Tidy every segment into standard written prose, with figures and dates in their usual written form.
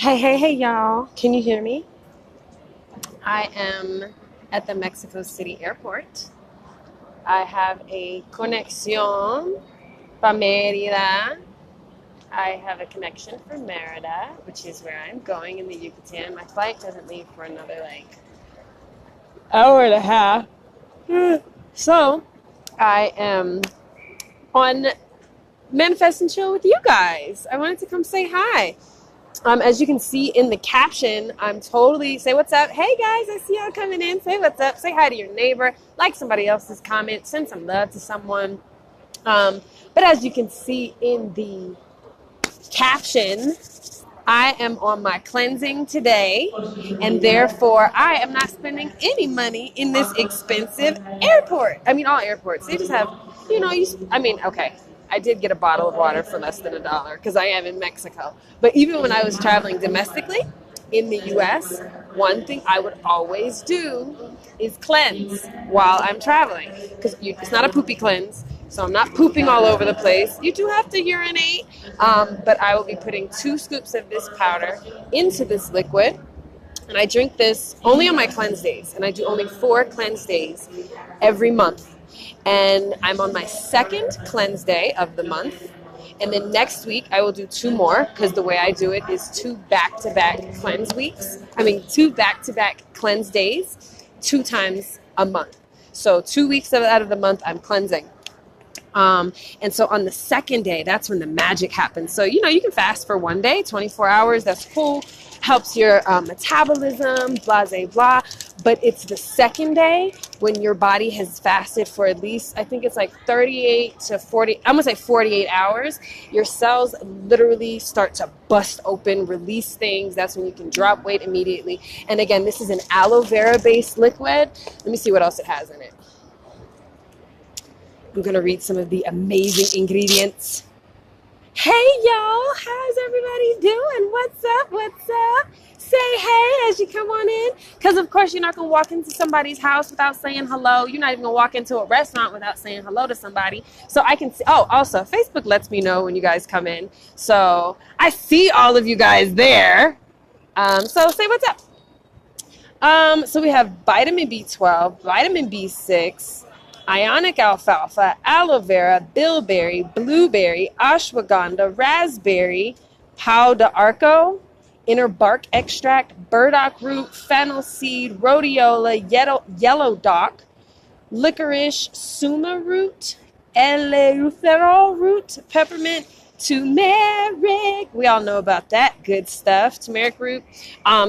Hey, y'all. Can you hear me? I am at the Mexico City airport. I have a conexión para Mérida. I have a connection for Merida, which is where I'm going in the Yucatan. My flight doesn't leave for another hour and a half. So I am on Manifest and Chill with you guys. I wanted to come say hi. As you can see in the caption, I'm totally say what's up. Hey guys, I see y'all coming in. Say what's up. Say hi to your neighbor. Like somebody else's comment. Send some love to someone. But as you can see in the caption, I am on my cleansing today, and therefore I am not spending any money in this expensive airport. I mean, all airports, they just have, okay, I did get a bottle of water for less than $1 because I am in Mexico. But even when I was traveling domestically in the US, one thing I would always do is cleanse while I'm traveling, because it's not a poopy cleanse. So I'm not pooping all over the place. You do have to urinate, but I will be putting 2 scoops of this powder into this liquid. And I drink this only on my cleanse days. And I do only 4 cleanse days every month. And I'm on my 2nd cleanse day of the month. And then next week I will do 2 more, because the way I do it is 2 back-to-back cleanse weeks. 2 back-to-back cleanse days, 2 times a month. So 2 weeks out of the month I'm cleansing. And so on the 2nd day, that's when the magic happens. So, you can fast for 1 day, 24 hours. That's cool. Helps your metabolism, blah, blah, blah. But it's the 2nd day when your body has fasted for at least, I think it's like 38 to 40, I'm going to say 48 hours. Your cells literally start to bust open, release things. That's when you can drop weight immediately. And again, this is an aloe vera based liquid. Let me see what else it has in it. I'm going to read some of the amazing ingredients. Hey, y'all. How's everybody doing? What's up? Say hey as you come on in. Because, of course, you're not going to walk into somebody's house without saying hello. You're not even going to walk into a restaurant without saying hello to somebody. So I can see. Oh, also, Facebook lets me know when you guys come in. So I see all of you guys there. So say what's up. So we have vitamin B12, vitamin B6, ionic alfalfa, aloe vera, bilberry, blueberry, ashwagandha, raspberry, pau d'arco, inner bark extract, burdock root, fennel seed, rhodiola, yellow dock, licorice, suma root, eleuthero root, peppermint, turmeric. We all know about that good stuff. Turmeric root.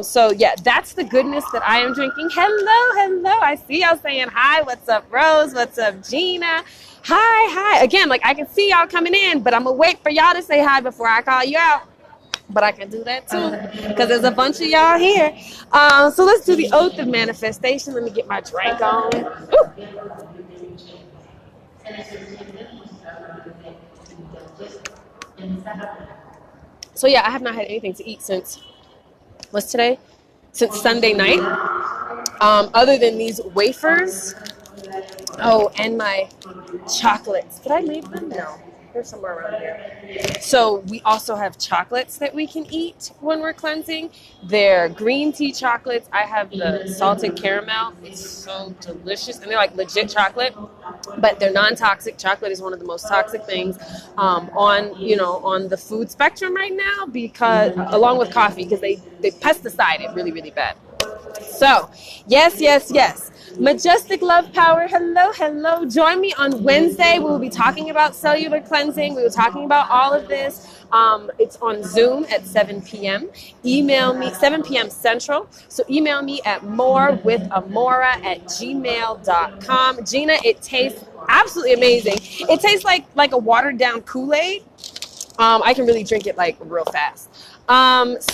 So yeah, that's the goodness that I am drinking. Hello. I see y'all saying hi. What's up, Rose? What's up, Gina? Hi. Again, I can see y'all coming in, but I'm gonna wait for y'all to say hi before I call you out. But I can do that too, because there's a bunch of y'all here. So let's do the oath of manifestation. Let me get my drink on. Ooh. So yeah, I have not had anything to eat since, what's today? Since Sunday night, other than these wafers. Oh, and my chocolates. Did I leave them? No, they're somewhere around here. So we also have chocolates that we can eat when we're cleansing. They're green tea chocolates. I have the salted caramel. It's so delicious. And they're like legit chocolate, but they're non-toxic. Chocolate is one of the most toxic things on the food spectrum right now, because along with coffee, because they pesticide it really, really bad. So yes. Majestic Love Power, hello. Join me on Wednesday. We will be talking about cellular cleansing. We were talking about all of this. It's on Zoom at 7 p.m. Email me, 7 p.m. Central. So email me at morewithamora@gmail.com. Gina, it tastes absolutely amazing. It tastes like a watered down Kool-Aid. I can really drink it real fast.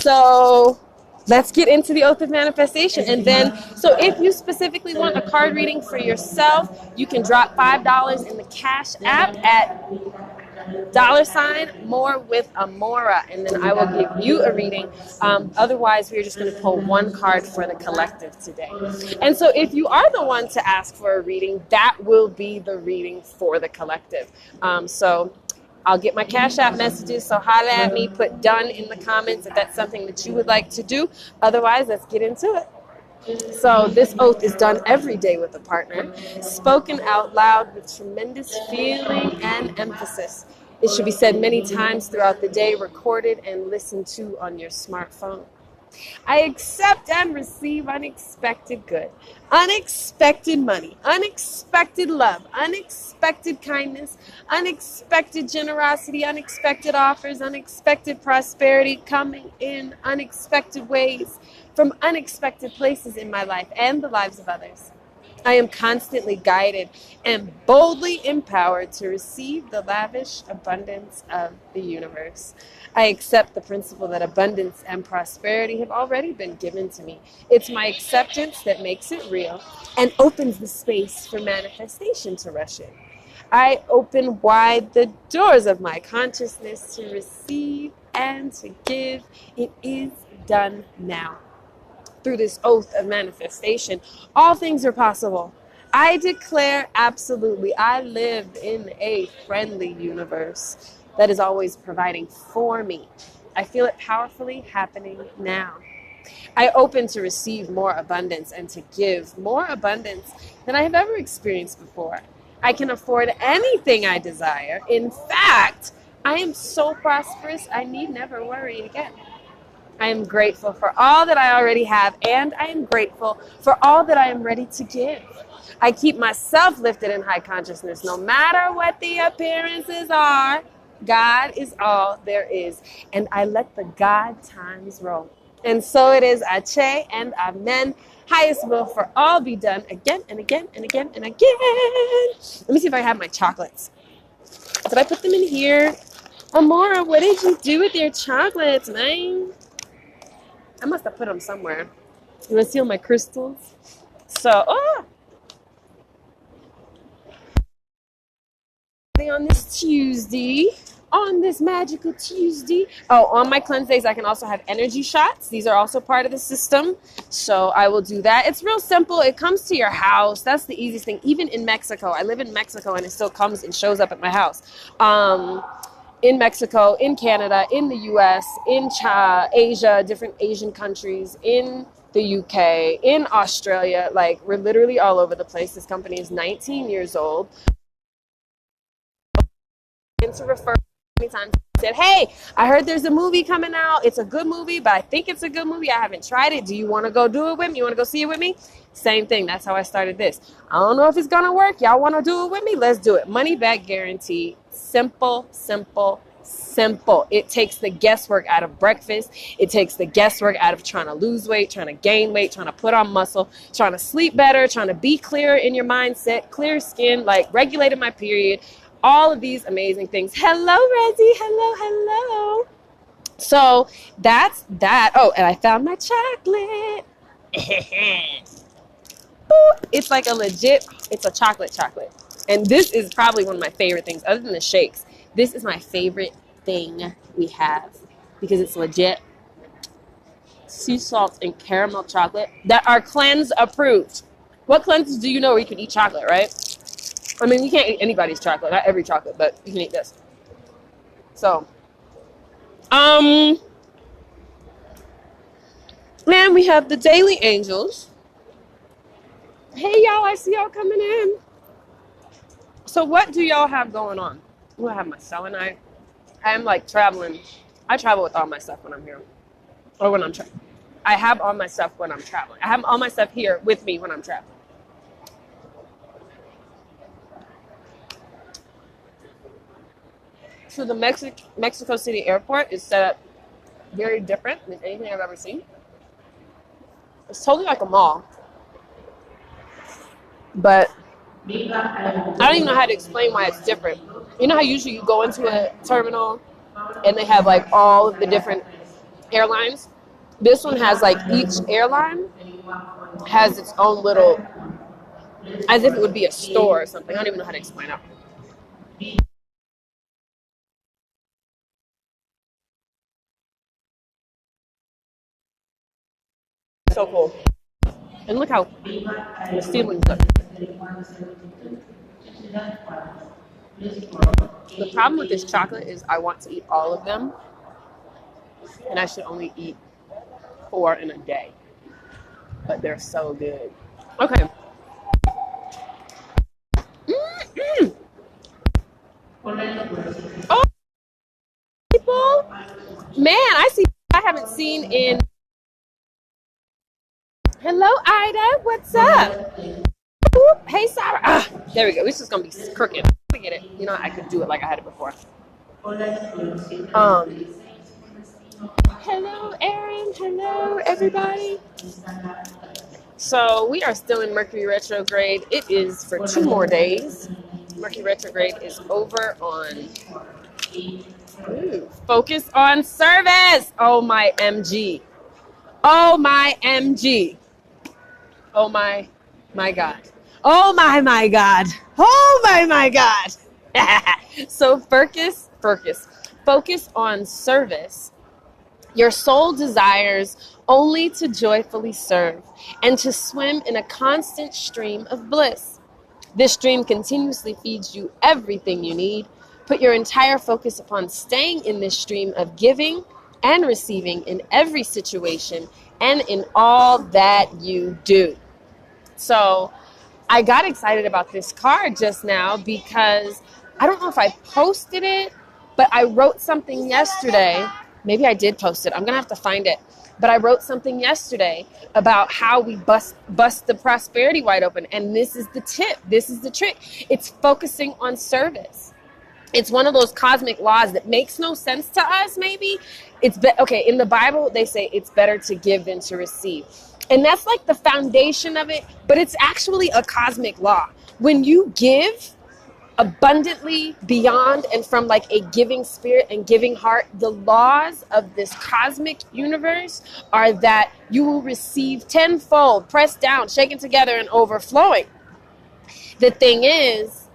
So let's get into the oath of manifestation. And then, so if you specifically want a card reading for yourself, you can drop $5 in the Cash App at $ more with Amora, and then I will give you a reading. Otherwise, we're just going to pull 1 card for the collective today. And so if you are the one to ask for a reading, that will be the reading for the collective. So I'll get my Cash App messages, so holla at me, put done in the comments if that's something that you would like to do. Otherwise, let's get into it. So this oath is done every day with a partner, spoken out loud with tremendous feeling and emphasis. It should be said many times throughout the day, recorded and listened to on your smartphone. I accept and receive unexpected good, unexpected money, unexpected love, unexpected kindness, unexpected generosity, unexpected offers, unexpected prosperity coming in unexpected ways from unexpected places in my life and the lives of others. I am constantly guided and boldly empowered to receive the lavish abundance of the universe. I accept the principle that abundance and prosperity have already been given to me. It's my acceptance that makes it real and opens the space for manifestation to rush in. I open wide the doors of my consciousness to receive and to give. It is done now. Through this oath of manifestation, all things are possible. I declare absolutely, I live in a friendly universe that is always providing for me. I feel it powerfully happening now. I open to receive more abundance and to give more abundance than I have ever experienced before. I can afford anything I desire. In fact, I am so prosperous, I need never worry again. I am grateful for all that I already have, and I am grateful for all that I am ready to give. I keep myself lifted in high consciousness, no matter what the appearances are. God is all there is, and I let the God times roll. And so it is, Ache and Amen. Highest will for all be done again and again and again and again. Let me see if I have my chocolates. Did I put them in here? Amora, what did you do with your chocolates, man? I must have put them somewhere. You want to see all my crystals? So, on this Tuesday, on this magical Tuesday. Oh, on my cleanse days, I can also have energy shots. These are also part of the system. So I will do that. It's real simple. It comes to your house. That's the easiest thing. Even in Mexico, I live in Mexico and it still comes and shows up at my house. In Mexico, in Canada, in the US, in Asia, different Asian countries, in the UK, in Australia. Like, we're literally all over the place. This company is 19 years old. And to refer many times, said, hey, I heard there's a movie coming out. It's a good movie, but I think it's a good movie. I haven't tried it. Do you want to go do it with me? You want to go see it with me? Same thing. That's how I started this. I don't know if it's going to work. Y'all want to do it with me? Let's do it. Money back guarantee. Simple, simple, simple. It takes the guesswork out of breakfast. It takes the guesswork out of trying to lose weight, trying to gain weight, trying to put on muscle, trying to sleep better, trying to be clearer in your mindset, clear skin, like regulating my period. All of these amazing things. Hello, Rezzy. Hello, hello. So that's that. Oh, and I found my chocolate. It's like a legit, it's a chocolate. And this is probably one of my favorite things, other than the shakes. This is my favorite thing we have because it's legit sea salt and caramel chocolate that are cleanse approved. What cleanses do you know where you can eat chocolate, right? I mean, you can't eat anybody's chocolate, not every chocolate, but you can eat this. So, and we have the Daily Angels. Hey, y'all, I see y'all coming in. So what do y'all have going on? I have my selenite. I'm like traveling. I travel with all my stuff when I'm here. Or when I'm traveling. I have all my stuff when I'm traveling. I have all my stuff here with me when I'm traveling. So the Mexico City airport is set up very different than anything I've ever seen. It's totally like a mall. But I don't even know how to explain why it's different. You know how usually you go into a terminal and they have like all of the different airlines? This one has like each airline has its own little, as if it would be a store or something. I don't even know how to explain it. So cool. And look how the ceilings look. The problem with this chocolate is I want to eat all of them, and I should only eat 4 in a day. But they're so good. Okay. Mm-mm. Oh, people. Man, I see I haven't seen in. Hello, Ida. What's up? Whoop. Hey, Sarah. Ah, there we go. This is going to be crooked. I get it. You know, I could do it like I had it before. Hello, Erin. Hello, everybody. So we are still in Mercury retrograde. It is for 2 more days. Mercury retrograde is over on focus on service. Oh my MG. Oh my MG. Oh my God. Oh my God. Oh my God. So focus on service. Your soul desires only to joyfully serve and to swim in a constant stream of bliss. This stream continuously feeds you everything you need. Put your entire focus upon staying in this stream of giving and receiving in every situation and in all that you do. So I got excited about this card just now because I don't know if I posted it, but I wrote something yesterday. Maybe I did post it. I'm going to have to find it. But I wrote something yesterday about how we bust the prosperity wide open. And this is the tip. This is the trick. It's focusing on service. It's one of those cosmic laws that makes no sense to us, maybe. Okay, in the Bible, they say it's better to give than to receive. And that's like the foundation of it, but it's actually a cosmic law. When you give abundantly beyond and from like a giving spirit and giving heart, the laws of this cosmic universe are that you will receive tenfold, pressed down, shaken together, and overflowing. The thing is,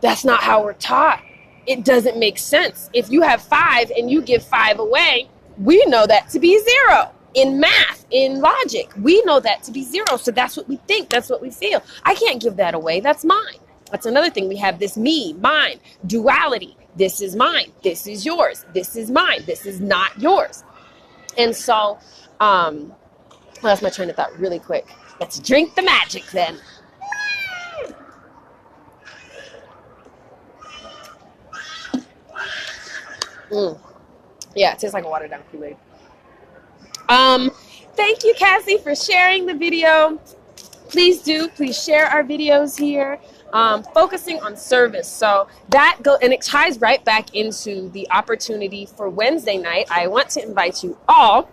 that's not how we're taught. It doesn't make sense. If you have 5 and you give 5 away, we know that to be 0. In math, in logic, we know that to be 0. So that's what we think. That's what we feel. I can't give that away. That's mine. That's another thing. We have this me, mine, duality. This is mine. This is yours. This is mine. This is not yours. And so, that's my train of thought really quick. Let's drink the magic then. Yeah, it tastes like a watered down Kool-Aid. Thank you, Cassie, for sharing the video. Please share our videos here. Focusing on service. So and it ties right back into the opportunity for Wednesday night. I want to invite you all.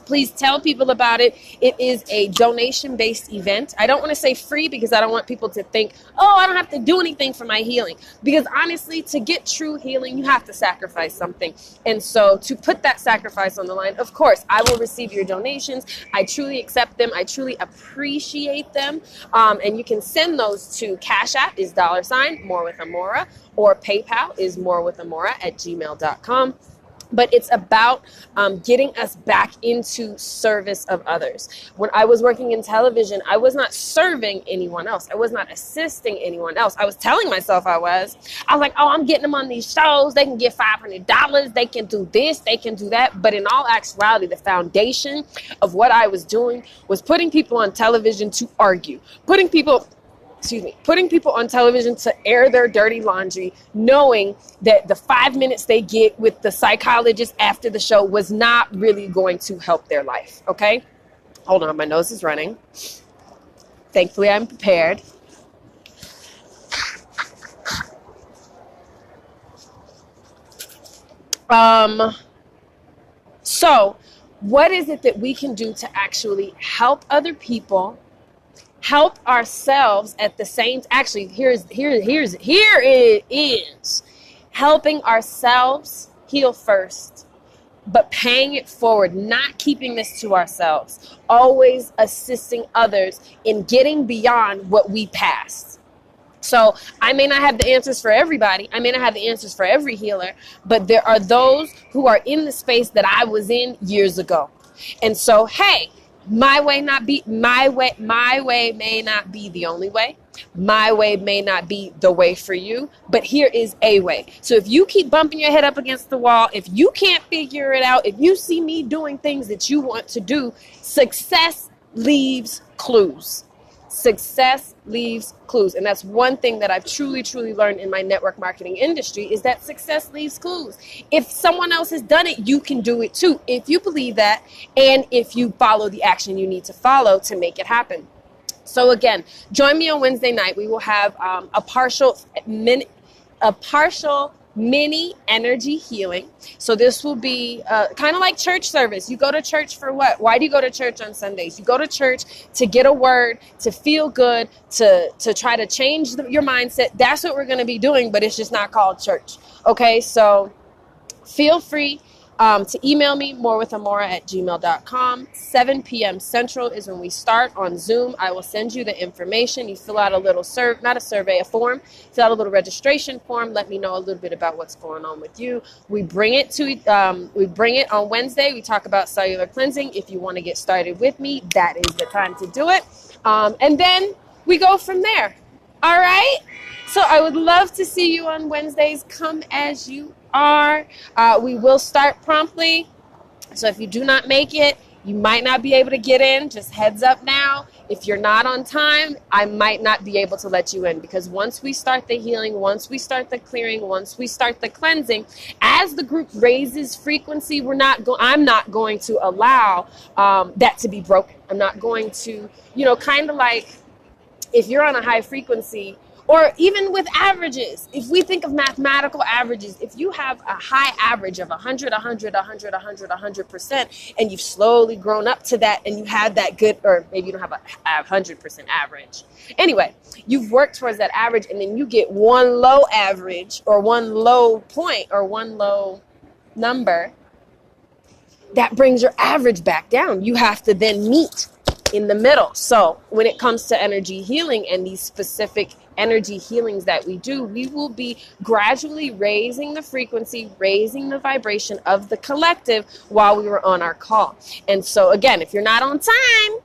Please tell people about it. It is a donation-based event. I don't want to say free because I don't want people to think, oh, I don't have to do anything for my healing. Because honestly, to get true healing, you have to sacrifice something. And so to put that sacrifice on the line, of course, I will receive your donations. I truly accept them. I truly appreciate them. And you can send those to Cash App is $ More with Amora, or PayPal is morewithamora@gmail.com. But it's about getting us back into service of others. When I was working in television, I was not serving anyone else. I was not assisting anyone else. I was telling myself I was. I was like, oh, I'm getting them on these shows. They can get $500. They can do this. They can do that. But in all actuality, the foundation of what I was doing was putting people on television to argue, putting people on television to air their dirty laundry, knowing that the 5 minutes they get with the psychologist after the show was not really going to help their life, okay? Hold on, my nose is running. Thankfully, I'm prepared. So what is it that we can do to actually help other people, help ourselves at the same? Actually, here it is. Helping ourselves heal first, but paying it forward, not keeping this to ourselves, always assisting others in getting beyond what we passed. So I may not have the answers for everybody. I may not have the answers for every healer, but there are those who are in the space that I was in years ago. And so, hey, my way may not be the only way. My way may not be the way for you, but here is a way. So if you keep bumping your head up against the wall, if you can't figure it out, if you see me doing things that you want to do, success leaves clues. Success leaves clues. And that's one thing that I've truly, truly learned in my network marketing industry, is that success leaves clues. If someone else has done it, you can do it too. If you believe that, and if you follow the action you need to follow to make it happen. So again, join me on Wednesday night. We will have a partial mini energy healing. So this will be kind of like church service. You go to church for what? Why do you go to church on Sundays? You go to church to get a word, to feel good, to try to change your mindset. That's what we're going to be doing, but it's just not called church. Okay, so feel free to email me, morewithamora@gmail.com. 7 p.m. Central is when we start on Zoom. I will send you the information. You fill out a little a form. Fill out a little registration form. Let me know a little bit about what's going on with you. We bring it on Wednesday. We talk about cellular cleansing. If you want to get started with me, that is the time to do it. And then we go from there. All right? So I would love to see you on Wednesdays. Come as you are. We will start promptly. So if you do not make it, you might not be able to get in. Just heads up now. If you're not on time, I might not be able to let you in, because once we start the healing, once we start the clearing, once we start the cleansing, as the group raises frequency, I'm not going to allow that to be broken. I'm not going to, kind of like if you're on a high frequency, or even with averages, if we think of mathematical averages, if you have a high average of 100%, and you've slowly grown up to that, and you had that good, or maybe you don't have a 100% average. Anyway, you've worked towards that average, and then you get one low average, or one low point, or one low number, that brings your average back down. You have to then meet in the middle. So when it comes to energy healing and these specific energy healings that we do, we will be gradually raising the frequency, raising the vibration of the collective while we were on our call. And so again, if you're not on time,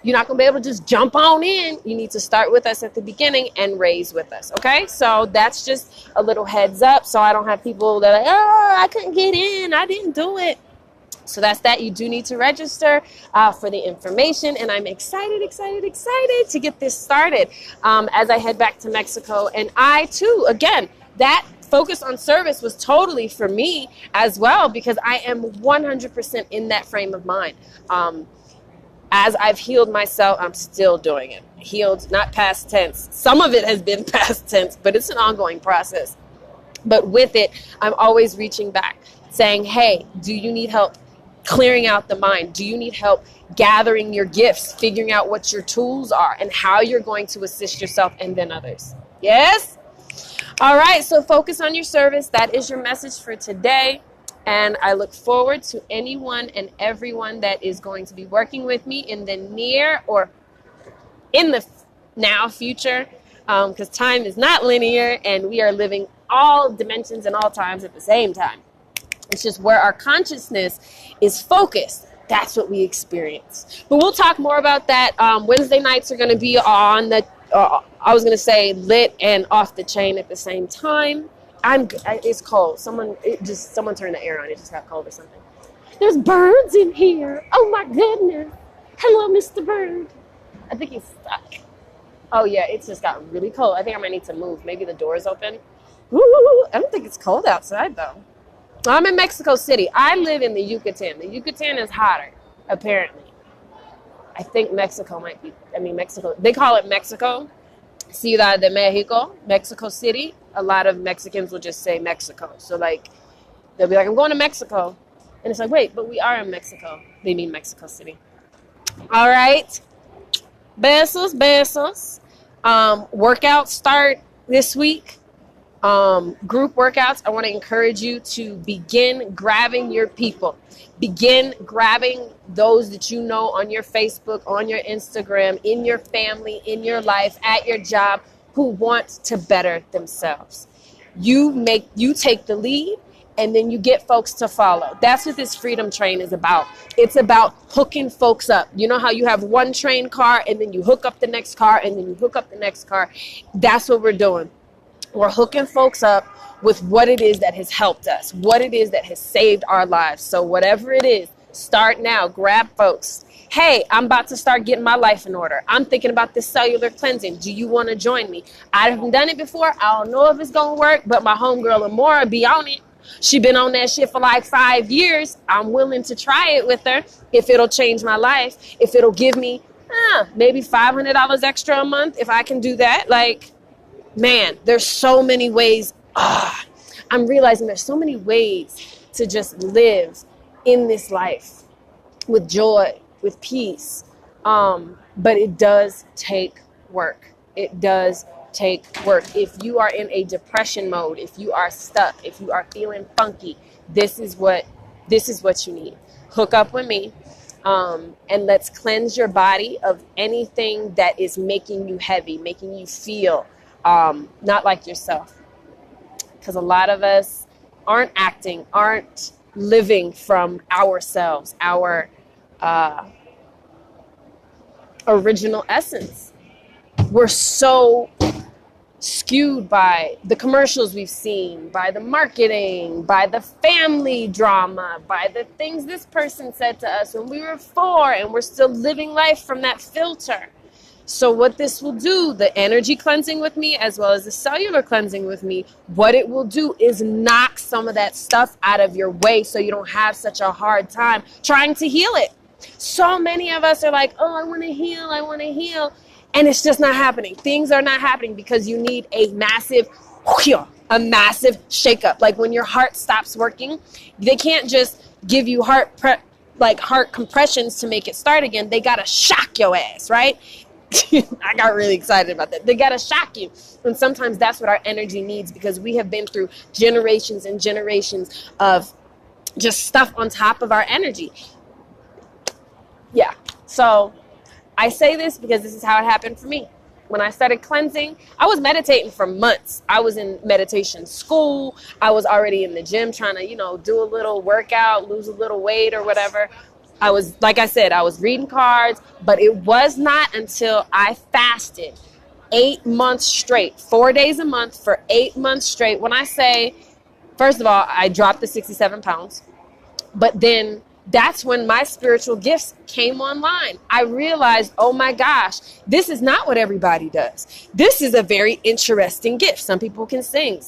you're not going to be able to just jump on in. You need to start with us at the beginning and raise with us. Okay, so that's just a little heads up, so I don't have people that are like, oh, I couldn't get in, I didn't do it. So that's that. You do need to register for the information, and I'm excited to get this started as I head back to Mexico. And I too, again, that focus on service was totally for me as well, because I am 100% in that frame of mind. As I've healed myself, I'm still doing it. Healed, not past tense. Some of it has been past tense, but it's an ongoing process. But with it, I'm always reaching back, saying, hey, do you need help clearing out the mind? Do you need help gathering your gifts, figuring out what your tools are and how you're going to assist yourself and then others? Yes? All right, so focus on your service. That is your message for today. And I look forward to anyone and everyone that is going to be working with me in the near or in the now future, because time is not linear and we are living all dimensions and all times at the same time. It's just where our consciousness is focused. That's what we experience. But we'll talk more about that. Wednesday nights are going to be on the, lit and off the chain at the same time. It's cold. Someone turned the air on. It just got cold or something. There's birds in here. Oh my goodness. Hello, Mr. Bird. I think he's stuck. Oh yeah, it's just got really cold. I think I might need to move. Maybe the door's open. Ooh, I don't think it's cold outside though. I'm in Mexico City. I live in the Yucatan. The Yucatan is hotter, apparently. I think Mexico, they call it Mexico. Ciudad de Mexico, Mexico City. A lot of Mexicans will just say Mexico. So they'll be like, I'm going to Mexico. And it's like, wait, but we are in Mexico. They mean Mexico City. All right. Besos. Workouts start this week. Group workouts. I want to encourage you to begin grabbing your people. Begin grabbing those that you know on your Facebook, on your Instagram, in your family, in your life, at your job, who want to better themselves. You take the lead and then you get folks to follow. That's what this freedom train is about. It's about hooking folks up. You know how you have one train car and then you hook up the next car and then you hook up the next car? That's what we're doing. We're hooking folks up with what it is that has helped us, what it is that has saved our lives. So whatever it is, start now. Grab folks. Hey, I'm about to start getting my life in order. I'm thinking about this cellular cleansing. Do you want to join me? I haven't done it before. I don't know if it's going to work, but my homegirl Amora be on it. She been on that shit for like 5 years. I'm willing to try it with her if it'll change my life, if it'll give me maybe $500 extra a month, if I can do that. Like, man, there's so many ways. I'm realizing there's so many ways to just live in this life with joy, with peace. But it does take work. It does take work. If you are in a depression mode, if you are stuck, if you are feeling funky, this is what you need. Hook up with me, and let's cleanse your body of anything that is making you heavy, making you feel not like yourself. Because a lot of us aren't living from ourselves, our original essence. We're so skewed by the commercials we've seen, by the marketing, by the family drama, by the things this person said to us when we were 4, and we're still living life from that filter. So what this will do, the energy cleansing with me as well as the cellular cleansing with me, what it will do is knock some of that stuff out of your way so you don't have such a hard time trying to heal it. So many of us are like, oh, I want to heal. And it's just not happening. Things are not happening because you need a massive shakeup. Like when your heart stops working, they can't just give you heart compressions to make it start again. They got to shock your ass, right? I got really excited about that. They got to shock you. And sometimes that's what our energy needs, because we have been through generations and generations of just stuff on top of our energy. Yeah. So I say this because this is how it happened for me. When I started cleansing, I was meditating for months. I was in meditation school. I was already in the gym trying to, do a little workout, lose a little weight or whatever. I was, like I said, I was reading cards, but it was not until I fasted 8 months straight, 4 days a month for 8 months straight. When I say, first of all, I dropped the 67 pounds, but then that's when my spiritual gifts came online. I realized, oh my gosh, this is not what everybody does. This is a very interesting gift. Some people can sing,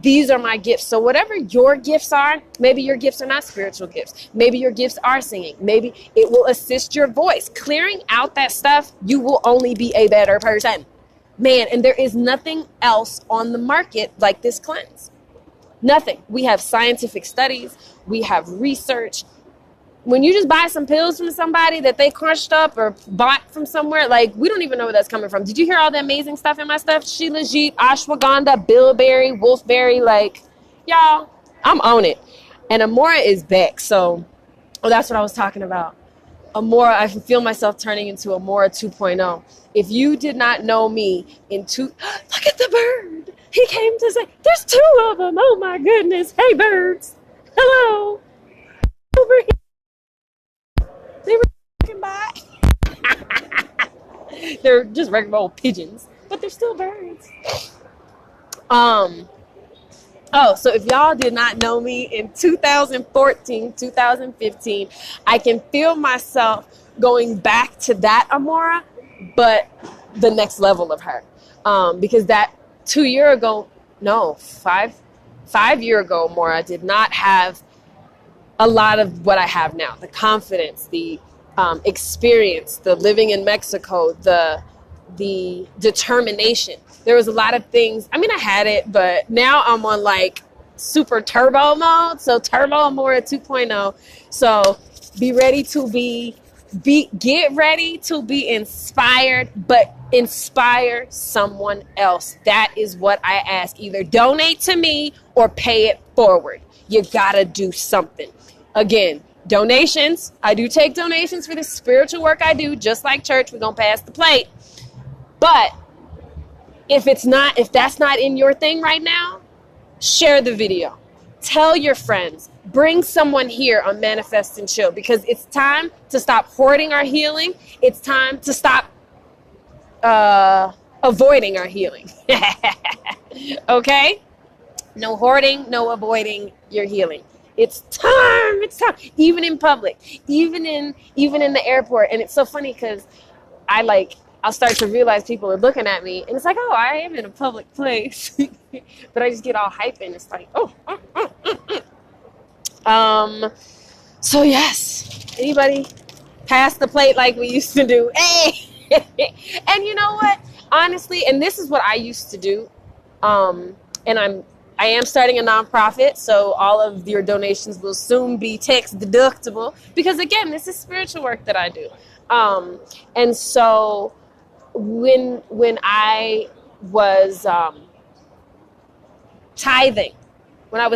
these are my gifts. So whatever your gifts are, maybe your gifts are not spiritual gifts. Maybe your gifts are singing. Maybe it will assist your voice. Clearing out that stuff, you will only be a better person. Man, and there is nothing else on the market like this cleanse. Nothing. We have scientific studies. We have research. When you just buy some pills from somebody that they crunched up or bought from somewhere, like, we don't even know where that's coming from. Did you hear all the amazing stuff in my stuff? Shilajit, ashwagandha, bilberry, wolfberry, like, y'all, I'm on it. And Amora is back. So, that's what I was talking about. Amora, I feel myself turning into Amora 2.0. If you did not know me look at the bird. He came to say, there's 2 of them. Oh my goodness. Hey, birds. Hello. Over here. They were walking by. They're just regular old pigeons, but they're still birds. So if y'all did not know me in 2014, 2015, I can feel myself going back to that Amora, but the next level of her. Because that 5 year ago Amora did not have a lot of what I have now, the confidence, the experience, the living in Mexico, the determination. There was a lot of things. I mean, I had it, but now I'm on like super turbo mode. So turbo Amora 2.0. So get ready to be inspired, but inspire someone else. That is what I ask. Either donate to me or pay it forward. You gotta do something. Again, donations. I do take donations for the spiritual work I do, just like church. We're gonna pass the plate. But if that's not in your thing right now, share the video. Tell your friends, bring someone here on Manifest and Chill, because it's time to stop hoarding our healing. It's time to stop avoiding our healing. Okay? No hoarding, no avoiding your healing. It's time. It's time. Even in public, even in the airport. And it's so funny because I'll start to realize people are looking at me, and it's like, oh, I am in a public place. But I just get all hype, and it's like, so yes, anybody pass the plate like we used to do? Hey. And you know what? Honestly, and this is what I used to do. And I am starting a nonprofit, so all of your donations will soon be tax deductible, because again, this is spiritual work that I do. And so when I was tithing, I'm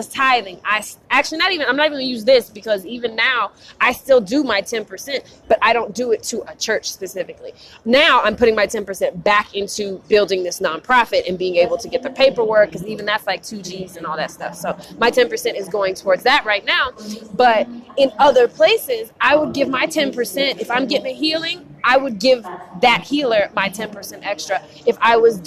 not even gonna use this, because even now I still do my 10%, but I don't do it to a church specifically. Now I'm putting my 10% back into building this nonprofit and being able to get the paperwork, because even that's like 2 G's and all that stuff. So my 10% is going towards that right now. But in other places, I would give my 10%. If I'm getting a healing, I would give that healer my 10% extra. If I was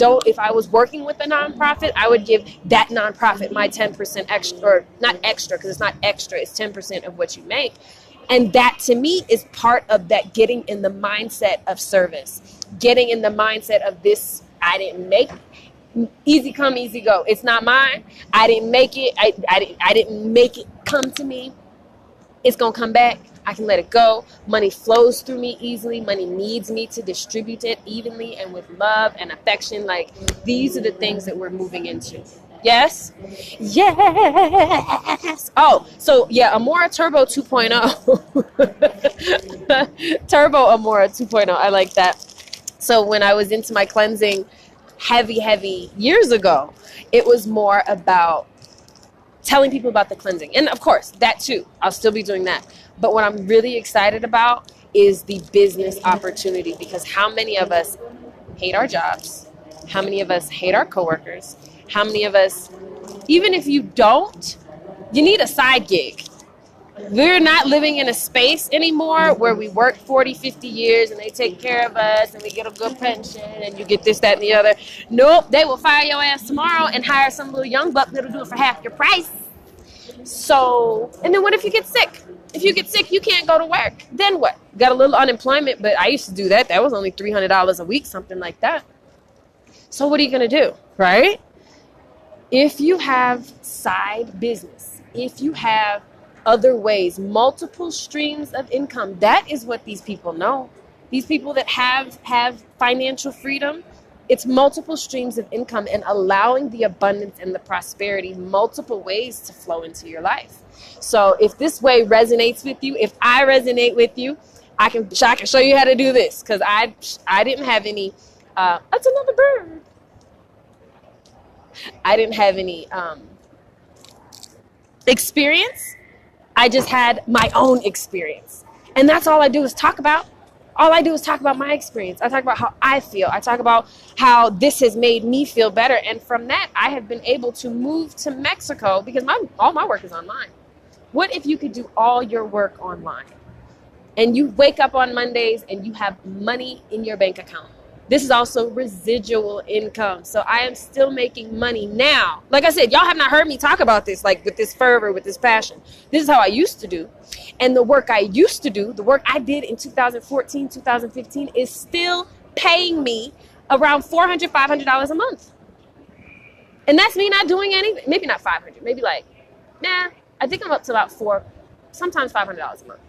working with a nonprofit, I would give that nonprofit my 10% extra, or not extra, because it's not extra, it's 10% of what you make. And that to me is part of that, getting in the mindset of service, getting in the mindset of this, I didn't make it. Easy come, easy go. It's not mine. I didn't make it. I didn't make it come to me. It's going to come back. I can let it go. Money flows through me easily. Money needs me to distribute it evenly and with love and affection. Like, these are the things that we're moving into. Yes? Yes! Oh, so yeah, Amora Turbo 2.0. Turbo Amora 2.0. I like that. So when I was into my cleansing heavy years ago, it was more about telling people about the cleansing. And of course, that too. I'll still be doing that. But what I'm really excited about is the business opportunity, because how many of us hate our jobs? How many of us hate our coworkers? How many of us, even if you don't, you need a side gig. We're not living in a space anymore where we work 40, 50 years and they take care of us and we get a good pension and you get this, that, and the other. Nope, they will fire your ass tomorrow and hire some little young buck that'll do it for half your price. So, and then what if you get sick? If you get sick, you can't go to work. Then what? Got a little unemployment, but I used to do that. That was only $300 a week, something like that. So what are you going to do, right? If you have side business, if you have other ways, multiple streams of income, that is what these people know. These people that have financial freedom, it's multiple streams of income and allowing the abundance and the prosperity, multiple ways to flow into your life. So if this way resonates with you, if I resonate with you, I can show you how to do this, because I didn't have any, that's another bird. I didn't have any experience. I just had my own experience. And that's all I do is talk about. All I do is talk about my experience. I talk about how I feel. I talk about how this has made me feel better. And from that, I have been able to move to Mexico, because all my work is online. What if you could do all your work online? And you wake up on Mondays and you have money in your bank account. This is also residual income. So I am still making money now. Like I said, y'all have not heard me talk about this, like with this fervor, with this passion. This is how I used to do. And the work I used to do, the work I did in 2014, 2015 is still paying me around $400, $500 a month. And that's me not doing anything. Maybe not 500, maybe like, I think I'm up to about sometimes $500 a month.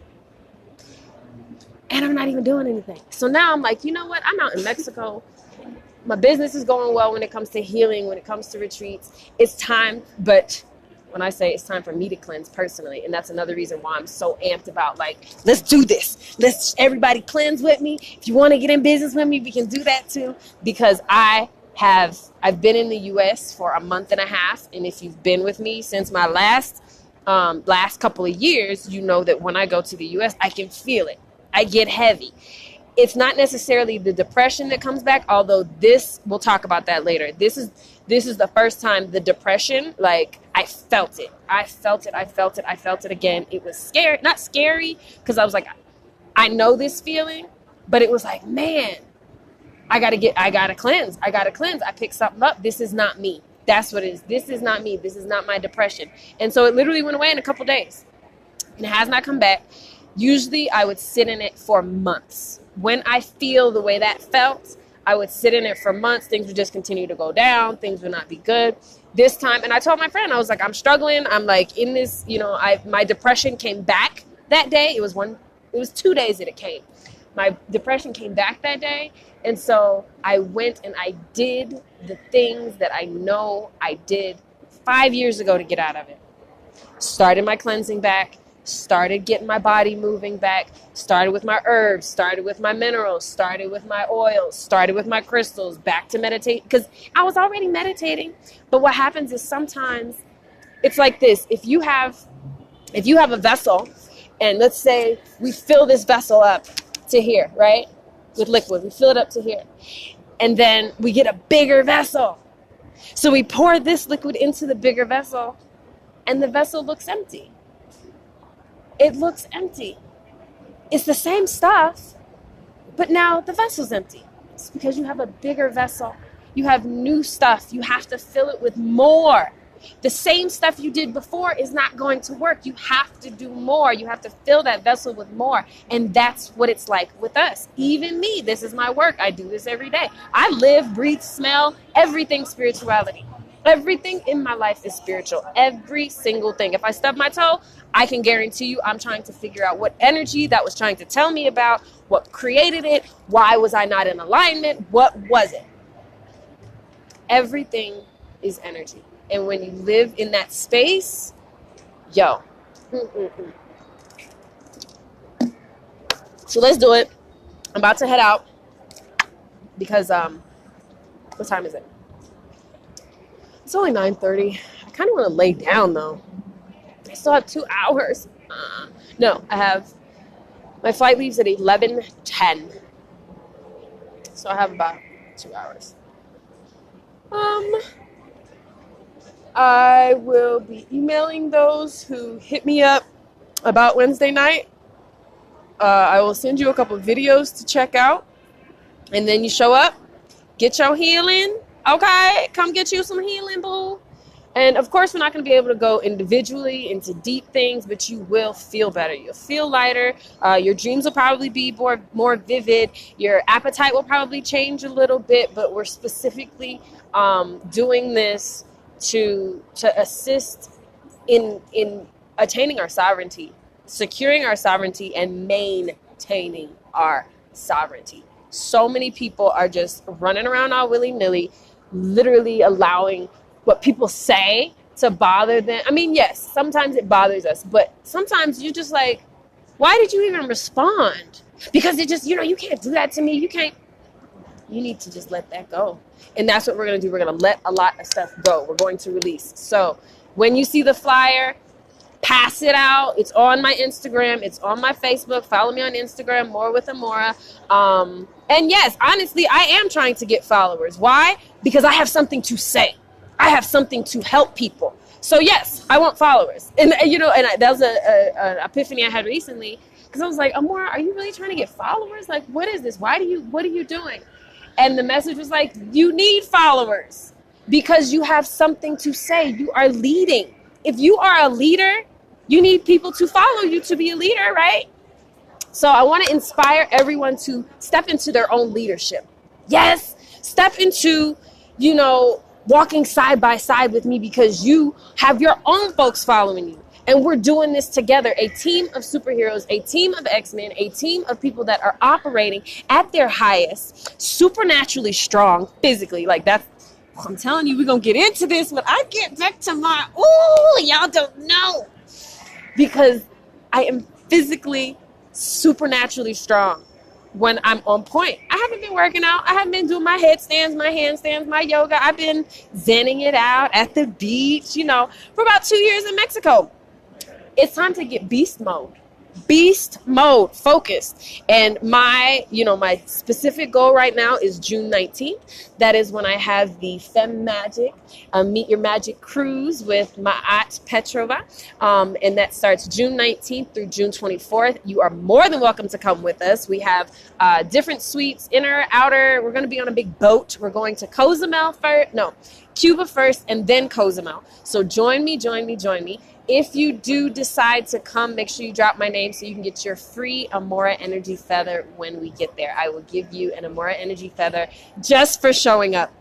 And I'm not even doing anything. So now I'm like, you know what? I'm out in Mexico. My business is going well when it comes to healing, when it comes to retreats. It's time, but when I say it's time for me to cleanse personally, and that's another reason why I'm so amped about, like, let's do this. Let's everybody cleanse with me. If you want to get in business with me, we can do that too. Because I've been in the U.S. for a month and a half, and if you've been with me since my last couple of years, you know that when I go to the U.S., I can feel it. I get heavy. it's not necessarily the depression that comes back, although we'll talk about that later. This is the first time the depression, like, I felt it again. It was scary, not scary, because I was like, I know this feeling, but it was like, man, I gotta cleanse. I picked something up. This is not me. That's what it is. This is not me. This is not my depression. And so it literally went away in a couple days, and it has not come back. Usually I would sit in it for months. When I feel the way that felt, I would sit in it for months. Things would just continue to go down. Things would not be good. This time, and I told my friend, I was like, I'm struggling. I'm like in this, my depression came back that day. It was 2 days that it came. My depression came back that day. And so I went and I did the things that I know I did 5 years ago to get out of it. Started my cleansing back. Started getting my body moving back, started with my herbs, started with my minerals, started with my oils, started with my crystals, back to meditate, because I was already meditating. But what happens is sometimes it's like this. If you have a vessel, and let's say we fill this vessel up to here, right? With liquid, we fill it up to here. And then we get a bigger vessel. So we pour this liquid into the bigger vessel, and the vessel looks empty. It looks empty. It's the same stuff, but now the vessel's empty. It's because you have a bigger vessel. You have new stuff. You have to fill it with more. The same stuff you did before is not going to work. You have to do more. You have to fill that vessel with more. And that's what it's like with us. Even me, this is my work. I do this every day. I live, breathe, smell, everything spirituality. Everything in my life is spiritual. Every single thing. If I stub my toe, I can guarantee you I'm trying to figure out what energy that was trying to tell me about, what created it, why was I not in alignment, what was it? Everything is energy. And when you live in that space, So let's do it. I'm about to head out because, what time is it? It's only 9:30. I kind of want to lay down though. I still have 2 hours. No, my flight leaves at 11:10. So I have about 2 hours. I will be emailing those who hit me up about Wednesday night. I will send you a couple of videos to check out. And then you show up, get your healing. Okay, come get you some healing, boo. And of course, we're not going to be able to go individually into deep things, but you will feel better. You'll feel lighter. Your dreams will probably be more vivid. Your appetite will probably change a little bit, but we're specifically doing this to assist in attaining our sovereignty, securing our sovereignty, and maintaining our sovereignty. So many people are just running around all willy-nilly, literally allowing what people say to bother them. I mean, yes, sometimes it bothers us, but sometimes you're just like, why did you even respond? Because it just, you can't do that to me. You need to just let that go. And that's what we're going to do. We're going to let a lot of stuff go. We're going to release. So when you see the flyer, pass it out. It's on my Instagram. It's on my Facebook. Follow me on Instagram, More with Amora. And yes, honestly, I am trying to get followers. Why? Because I have something to say. I have something to help people. So yes, I want followers. And that was an epiphany I had recently, because I was like, Amora, are you really trying to get followers? Like, what is this? What are you doing? And the message was like, you need followers because you have something to say. You are leading. If you are a leader, you need people to follow you to be a leader, right? So I want to inspire everyone to step into their own leadership. Yes, step into, walking side by side with me, because you have your own folks following you. And we're doing this together, a team of superheroes, a team of X-Men, a team of people that are operating at their highest, supernaturally strong physically. Like I'm telling you, we're going to get into this when I get back to y'all don't know. Because I am physically supernaturally strong when I'm on point. I haven't been working out. I haven't been doing my headstands, my handstands, my yoga. I've been zenning it out at the beach, for about 2 years in Mexico. It's time to get beast mode. beast mode, focused. And my specific goal right now is June 19th. That is when I have the Fem Magic Meet Your Magic cruise with Maat Petrova. And that starts June 19th through June 24th. You are more than welcome to come with us. We have different suites, inner, outer. We're going to be on a big boat. We're going to Cuba first, and then Cozumel. So join me. If you do decide to come, make sure you drop my name so you can get your free Amora Energy Feather when we get there. I will give you an Amora Energy Feather just for showing up.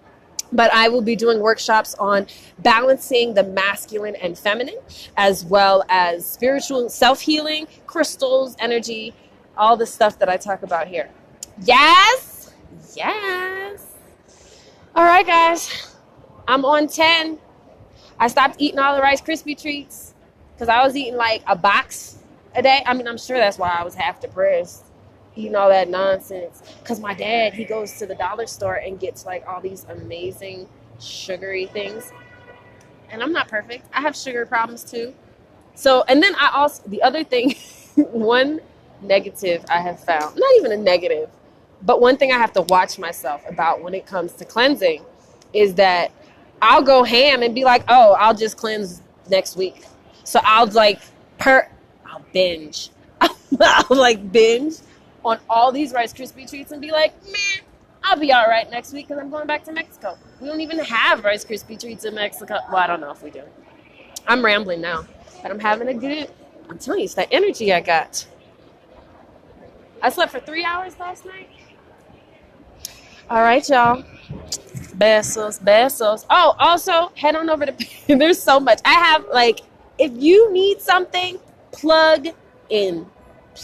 But I will be doing workshops on balancing the masculine and feminine, as well as spiritual self-healing, crystals, energy, all the stuff that I talk about here. Yes. All right, guys. I'm on 10. I stopped eating all the Rice Krispie treats because I was eating like a box a day. I mean, I'm sure that's why I was half depressed, eating all that nonsense. Because my dad, he goes to the dollar store and gets like all these amazing sugary things. And I'm not perfect. I have sugar problems too. So, and then the other thing, one negative I have found, not even a negative, but one thing I have to watch myself about when it comes to cleansing is that I'll go ham and be like, oh, I'll just cleanse next week. So I'll binge. I'll binge on all these Rice Krispie treats and be like, meh, I'll be all right next week because I'm going back to Mexico. We don't even have Rice Krispie treats in Mexico. Well, I don't know if we do. I'm rambling now, but I'm having I'm telling you, it's that energy I got. I slept for 3 hours last night. All right, y'all. Besos. Oh, also, head on over to, there's so much. I have, if you need something, plug in.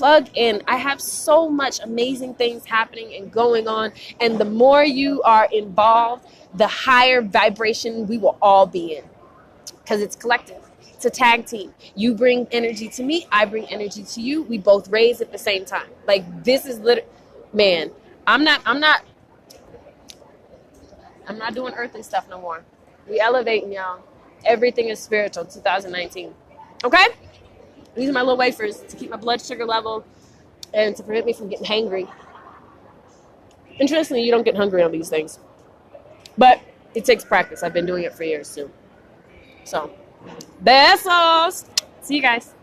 I have so much amazing things happening and going on. And the more you are involved, the higher vibration we will all be in. Because it's collective. It's a tag team. You bring energy to me. I bring energy to you. We both raise at the same time. This is literally, man, I'm not doing earthly stuff no more. We elevating, y'all. Everything is spiritual, 2019. Okay? These are my little wafers to keep my blood sugar level and to prevent me from getting hangry. Interestingly, you don't get hungry on these things. But it takes practice. I've been doing it for years, too. So, besos! See you guys.